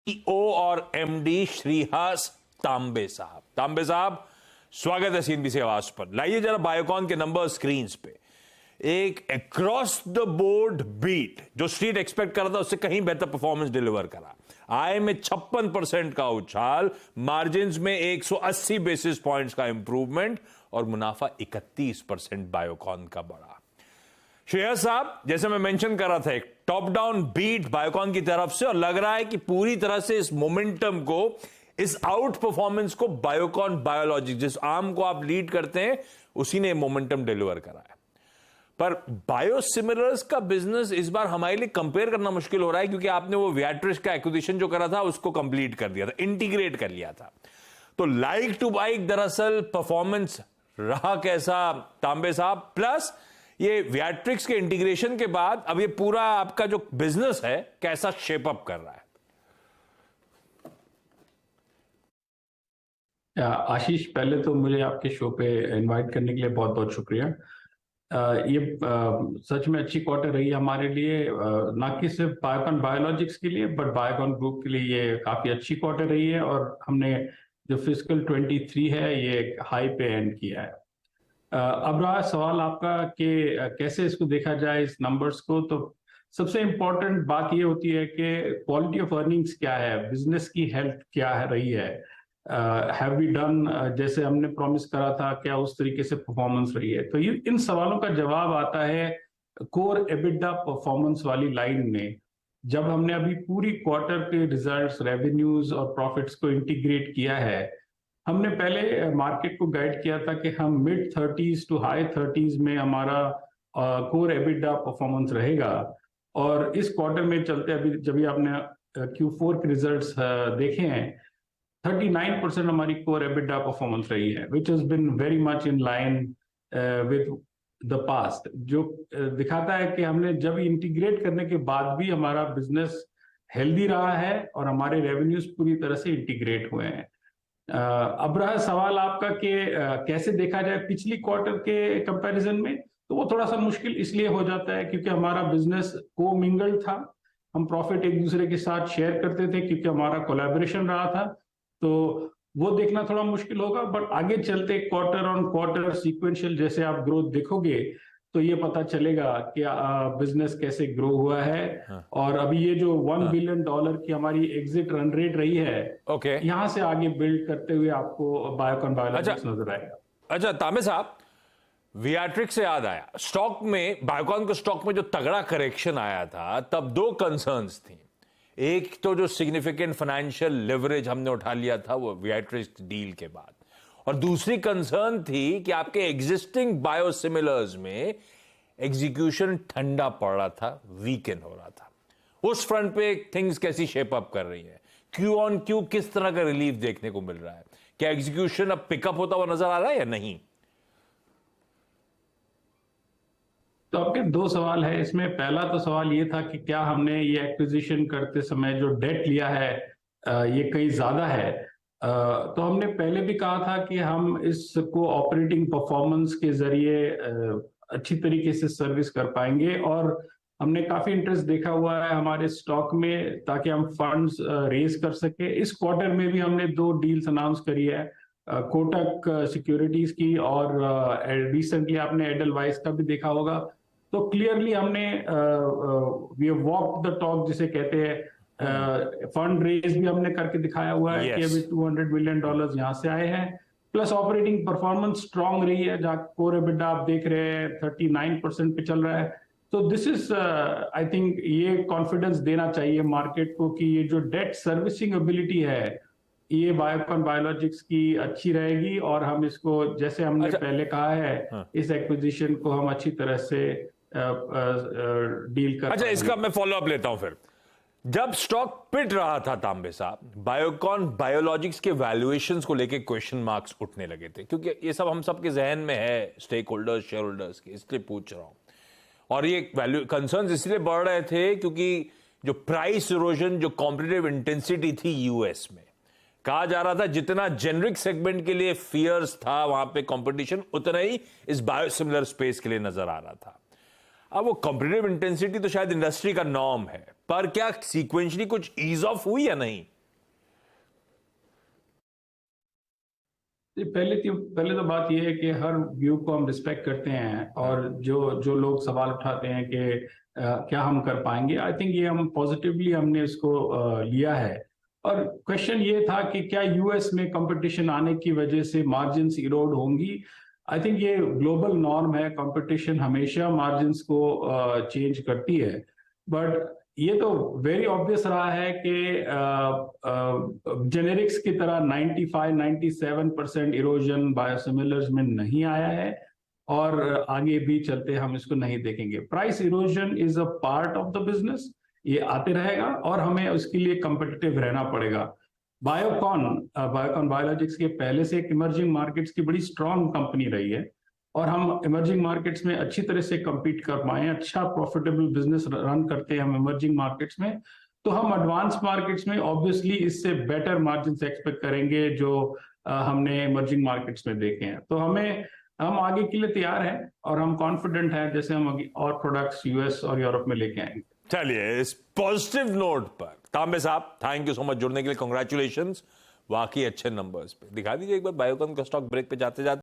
CEO और MD श्रीहास तांबे साहब। तांबे साहब, स्वागत है सीएनबीसी आवाज पर। लाइए जरा बायोकॉन के नंबर स्क्रीन पे। एक अक्रॉस द बोर्ड बीट, जो स्ट्रीट एक्सपेक्ट कर रहा था उससे कहीं बेहतर परफॉर्मेंस डिलीवर करा। आय में 56% का उछाल, मार्जिन में 180 बेसिस पॉइंट्स का इंप्रूवमेंट और मुनाफा 31% बायोकॉन का बढ़ा। श्रेयस साहब, जैसे मैं मेंशन कर रहा था, एक टॉप डाउन बीट बायोकॉन की तरफ से, और लग रहा है कि पूरी तरह से इस मोमेंटम को, इस आउट परफॉर्मेंस को बायोकॉन बायोलॉजिक्स, जिस आर्म को आप लीड करते हैं, उसी ने मोमेंटम डिलीवर करा है। पर बायोसिमिलर्स का बिजनेस इस बार हमारे लिए कंपेयर करना मुश्किल हो रहा है, क्योंकि आपने वो वियाट्रिक्स का एक्विजिशन जो करा था उसको कंप्लीट कर दिया था, इंटीग्रेट कर लिया था। तो लाइक टू बाइक दरअसल परफॉर्मेंस रहा कैसा तांबे साहब? प्लस ये वियाट्रिक्स के इंटीग्रेशन के बाद अब ये पूरा आपका जो बिजनेस है कैसा शेप अप कर रहा है? आशीष, पहले तो मुझे आपके शो पे इनवाइट करने के लिए बहुत बहुत शुक्रिया। सच में अच्छी क्वार्टर रही है हमारे लिए, ना कि सिर्फ बायोकॉन बायोलॉजिक्स के लिए बट बायोकॉन ग्रुप के लिए ये काफी अच्छी क्वार्टर रही है। और हमने जो फिस्कल 23 है ये हाई पे एंड किया है। अब रहा सवाल आपका कि कैसे इसको देखा जाए इस नंबर्स को। तो सबसे इम्पोर्टेंट बात ये होती है कि क्वालिटी ऑफ अर्निंग्स क्या है, बिजनेस की हेल्थ क्या है रही है, हैव वी डन जैसे हमने प्रॉमिस करा था, क्या उस तरीके से परफॉर्मेंस रही है। तो ये इन सवालों का जवाब आता है कोर एबिटा परफॉर्मेंस वाली लाइन में, जब हमने अभी पूरी क्वार्टर के रिजल्ट्स, रेवेन्यूज और प्रॉफिट्स को इंटीग्रेट किया है। हमने पहले मार्केट को गाइड किया था कि हम mid 30s to high 30s में हमारा कोर एबिटा परफॉर्मेंस रहेगा। और इस क्वार्टर में चलते अभी जब भी आपने Q4 के रिजल्ट्स देखे हैं, 39% हमारी कोर एबिटा परफॉर्मेंस रही है, which has been very much in line with the past, जो दिखाता है कि हमने जब इंटीग्रेट करने के बाद भी हमारा बिजनेस हेल्दी रहा है और हमारे रेवेन्यूज पूरी तरह से इंटीग्रेट हुए हैं। अब रहा सवाल आपका कि कैसे देखा जाए पिछली क्वार्टर के कंपैरिजन में, तो वो थोड़ा सा मुश्किल इसलिए हो जाता है क्योंकि हमारा बिजनेस को मिंगल था। हम प्रॉफिट एक दूसरे के साथ शेयर करते थे क्योंकि हमारा कोलैबोरेशन रहा था। तो वो देखना थोड़ा मुश्किल होगा, बट आगे चलते क्वार्टर ऑन क्वार्टर सीक्वेंशियल जैसे आप ग्रोथ देखोगे तो ये पता चलेगा कि बिजनेस कैसे ग्रो हुआ है। हाँ। और अभी ये जो $1 बिलियन की हमारी एग्जिट रन रेट रही है, यहाँ से आगे बिल्ड करते हुए आपको बायोकॉन बायोलॉजिक्स नजर आएगा। अच्छा तांबे साहब, वियाट्रिक्स से याद आया, स्टॉक में, बायोकॉन के स्टॉक में जो तगड़ा करेक्शन आया था तब दो कंसर्न्स थी। एक तो जो सिग्निफिकेंट फाइनेंशियल लेवरेज हमने उठा लिया था वो वियाट्रिक्स डील के बाद, और दूसरी कंसर्न थी कि आपके एग्जिस्टिंग बायोसिमिलर्स में एग्जीक्यूशन ठंडा पड़ रहा था, वीकेंड हो रहा था। उस फ्रंट पे थिंग्स कैसी शेप अप कर रही है? क्यू ऑन क्यू किस तरह का रिलीफ देखने को मिल रहा है? क्या एग्जीक्यूशन अब पिकअप होता हुआ नजर आ रहा है या नहीं? तो आपके दो सवाल है इसमें। पहला तो सवाल ये था कि क्या हमने ये एक्विजिशन करते समय जो डेट लिया है ये कहीं ज्यादा है। तो हमने पहले भी कहा था कि हम इसको ऑपरेटिंग परफॉर्मेंस के जरिए अच्छी तरीके से सर्विस कर पाएंगे, और हमने काफी इंटरेस्ट देखा हुआ है हमारे स्टॉक में ताकि हम फंड्स रेज कर सके। इस क्वार्टर में भी हमने 2 डील्स अनाउंस करी है, कोटक सिक्योरिटीज की, और रिसेंटली आपने एडलवाइस का भी देखा होगा। तो क्लियरली हमने we have walked the talk जिसे कहते हैं। फंड रेज भी हमने करके दिखाया हुआ है कि अभी $200 मिलियन यहाँ से आए हैं। प्लस ऑपरेटिंग परफॉर्मेंस स्ट्रांग रही है, जहाँ कोर एबिटा आप देख रहे हैं 39% पे चल रहा है। तो दिस इज आई थिंक ये कॉन्फिडेंस देना चाहिए मार्केट को कि ये जो डेट सर्विसिंग एबिलिटी है ये बायोकॉन बायोलॉजिक्स की अच्छी रहेगी, और हम इसको जैसे हमने पहले कहा है इस एक्विजिशन को हम अच्छी तरह से डील कर। अच्छा, इसका मैं फॉलो अप लेता हूं फिर। जब स्टॉक पिट रहा था तांबे साहब, बायोकॉन बायोलॉजिक्स के वैल्यूएशंस को लेके क्वेश्चन मार्क्स उठने लगे थे, क्योंकि ये सब हम सबके जहन में है, स्टेक होल्डर्स, शेयर होल्डर्स के, इसलिए पूछ रहा हूं। और ये वैल्यू कंसर्न्स इसलिए बढ़ रहे थे क्योंकि जो प्राइस इरोजन, जो कॉम्पिटिटिव इंटेंसिटी थी यूएस में, कहा जा रहा था जितना जेनरिक सेगमेंट के लिए फियर्स था वहां पे कंपटीशन, उतना ही इस बायोसिमिलर स्पेस के लिए नजर आ रहा था। अब वो कॉम्पिटिटिव इंटेंसिटी तो शायद इंडस्ट्री का नॉर्म है, पर क्या सीक्वेंशली कुछ ईज ऑफ हुई या नहीं? पहले तो बात यह है कि हर व्यू को हम रिस्पेक्ट करते हैं, और जो लोग सवाल उठाते हैं कि क्या हम कर पाएंगे, आई थिंक ये हम पॉजिटिवली हमने इसको लिया है। और क्वेश्चन ये था कि क्या यूएस में कंपटीशन आने की वजह से मार्जिन्स इरोड होंगी। आई थिंक ये ग्लोबल नॉर्म है, कंपटीशन हमेशा मार्जिन्स को चेंज करती है। बट ये तो वेरी ऑब्वियस रहा है कि जेनेरिक्स की तरह 95-97% इरोजन बायोसिमिलर्स में नहीं आया है, और आगे भी चलते हम इसको नहीं देखेंगे। Price erosion is a part of the business, ये आते रहेगा और हमें उसके लिए कंपिटिटिव रहना पड़ेगा। बायोकॉन बायोलॉजिक्स के पहले से एक इमर्जिंग मार्केट्स की बड़ी स्ट्रांग कंपनी रही है, और हम इमर्जिंग मार्केट्स में अच्छी तरह से compete कर पाए, अच्छा प्रॉफिटेबल बिजनेस रन करते हैं हम इमर्जिंग मार्केट्स में। तो हम एडवांस मार्केट्स में ऑब्वियसली इससे बेटर मार्जिन एक्सपेक्ट करेंगे जो हमने इमर्जिंग मार्केट्स में देखे हैं। तो हम आगे के लिए तैयार हैं, और हम कॉन्फिडेंट हैं जैसे हम आगे और प्रोडक्ट्स यूएस और यूरोप में लेके आएंगे। चलिए, इस पॉजिटिव नोट पर तांबे साहब, थैंक यू सो मच जुड़ने के लिए, कांग्रेचुलेशंस। वाकई अच्छे नंबर्स पे। दिखा दीजिए एक बार बायोकॉन का स्टॉक ब्रेक पे जाते जाते।